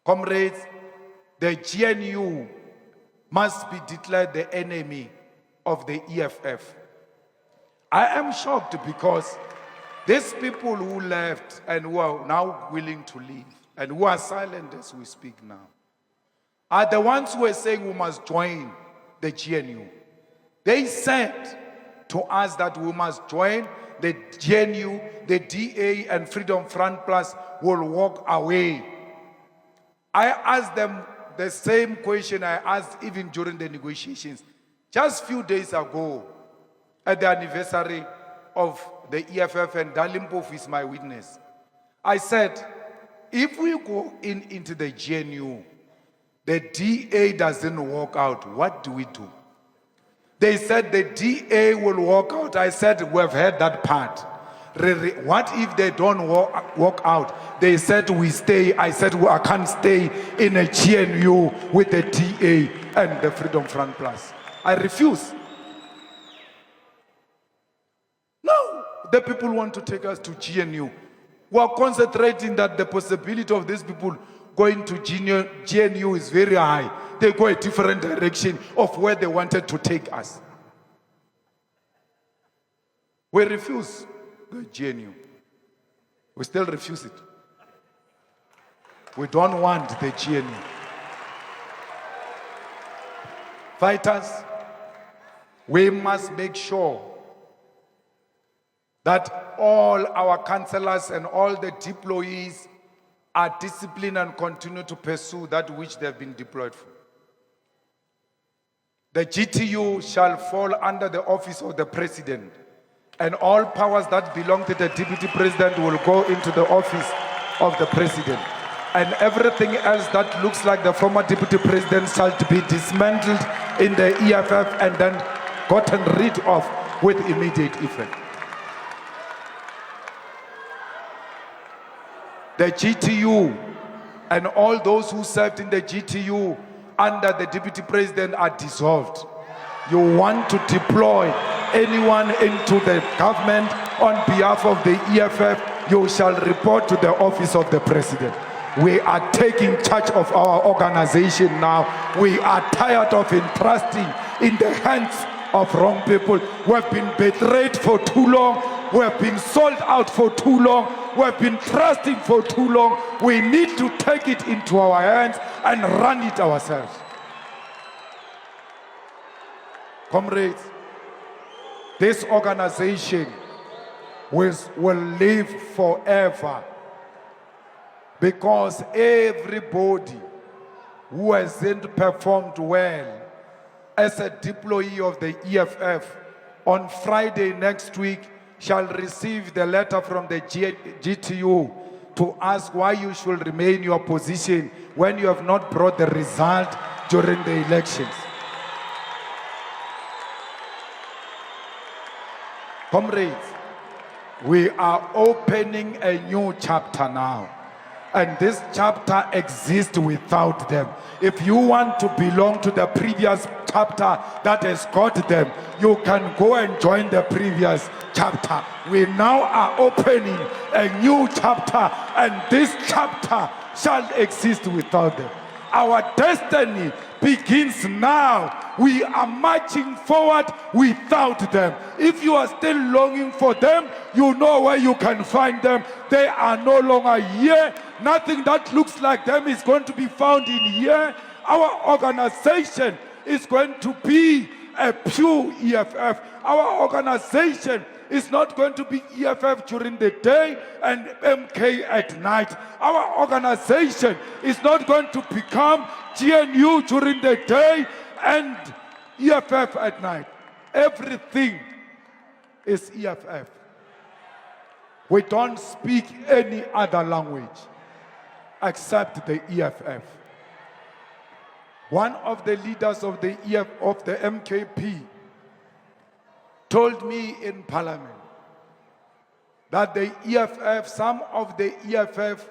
Comrades, the GNU must be declared the enemy of the EFF. I am shocked because these people who left and who are now willing to leave and who are silent as we speak now are the ones who are saying we must join the GNU. They said to us that we must join the GNU, the DA and Freedom Front Plus will walk away. I asked them the same question I asked even during the negotiations. Just a few days ago, at the anniversary of the EFF, and Dalimpof is my witness, I said, if we go into the GNU, the DA doesn't walk out, what do we do? They said the DA will walk out. I said, we've heard that part. What if they don't walk out? They said, we stay. I said, well, I can't stay in a GNU with the DA and the Freedom Front Plus. I refuse. No, the people want to take us to GNU. We are concentrating that the possibility of these people going to GNU is very high. They go a different direction of where they wanted to take us. We refuse the GNU. We still refuse it. We don't want the GNU. Fighters, we must make sure that all our councillors and all the deployees are disciplined and continue to pursue that which they've been deployed for. The GTU shall fall under the office of the president, and all powers that belong to the deputy president will go into the office of the president. And everything else that looks like the former deputy president shall be dismantled in the EFF and then gotten rid of with immediate effect. The GTU and all those who served in the GTU under the deputy president are dissolved. You want to deploy anyone into the government on behalf of the EFF, you shall report to the office of the president. We are taking charge of our organization now. We are tired of entrusting in the hands of wrong people. We have been betrayed for too long. We have been sold out for too long. We have been trusting for too long. We need to take it into our hands and run it ourselves. Comrades, this organization will live forever because everybody who hasn't performed well as a deployee of the EFF on Friday next week shall receive the letter from the GTU to ask why you should remain in your position when you have not brought the result during the elections. Comrades, we are opening a new chapter now. And this chapter exists without them. If you want to belong to the previous chapter that has got them, you can go and join the previous chapter. We now are opening a new chapter, and this chapter shall exist without them. Our destiny begins now. We are marching forward without them. If you are still longing for them, you know where you can find them. They are no longer here. Nothing that looks like them is going to be found in here. Our organization is going to be a pure EFF. Our organization is not going to be EFF during the day and MK at night. Our organization is not going to become GNU during the day and EFF at night. Everything is EFF. We don't speak any other language except the EFF. One of the leaders of the MKP told me in Parliament that the EFF, some of the EFF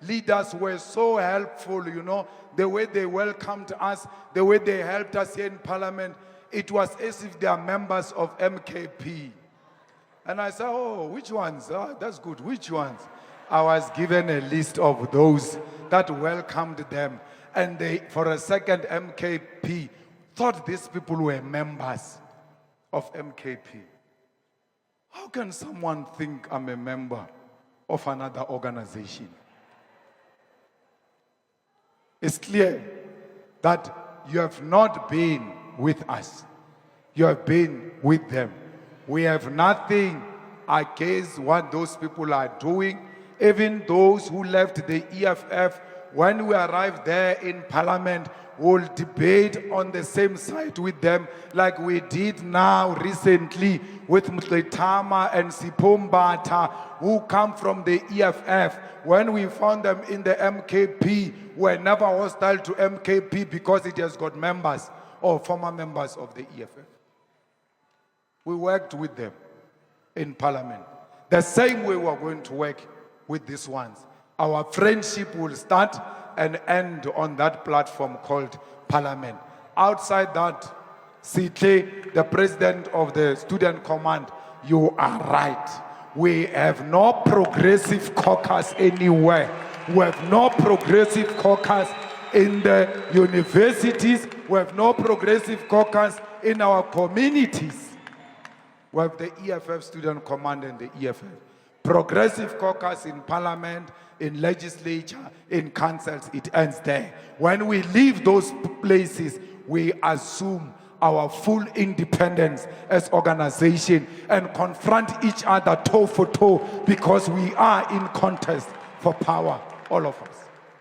leaders were so helpful, you know, the way they welcomed us, the way they helped us here in Parliament. It was as if they are members of MKP. And I said, oh, which ones? Oh, that's good. Which ones? I was given a list of those that welcomed them. And they, for a second, MKP thought these people were members of MKP. How can someone think I'm a member of another organization? It's clear that you have not been with us. You have been with them. We have nothing against what those people are doing. Even those who left the EFF, when we arrived there in Parliament, we'll debate on the same side with them like we did now recently with Mutletama and Sipombata, who come from the EFF. When we found them in the MKP, we're never hostile to MKP because it has got members or former members of the EFF. We worked with them in Parliament. The same way we're going to work with these ones. Our friendship will start and end on that platform called Parliament. Outside that, Sitle, the president of the Student Command, you are right. We have no progressive caucus anywhere. We have no progressive caucus in the universities. We have no progressive caucus in our communities. We have the EFF Student Command and the EFF. Progressive caucus in Parliament, in legislature, in councils, it ends there. When we leave those places, we assume our full independence as organization and confront each other toe for toe because we are in contest for power, all of us.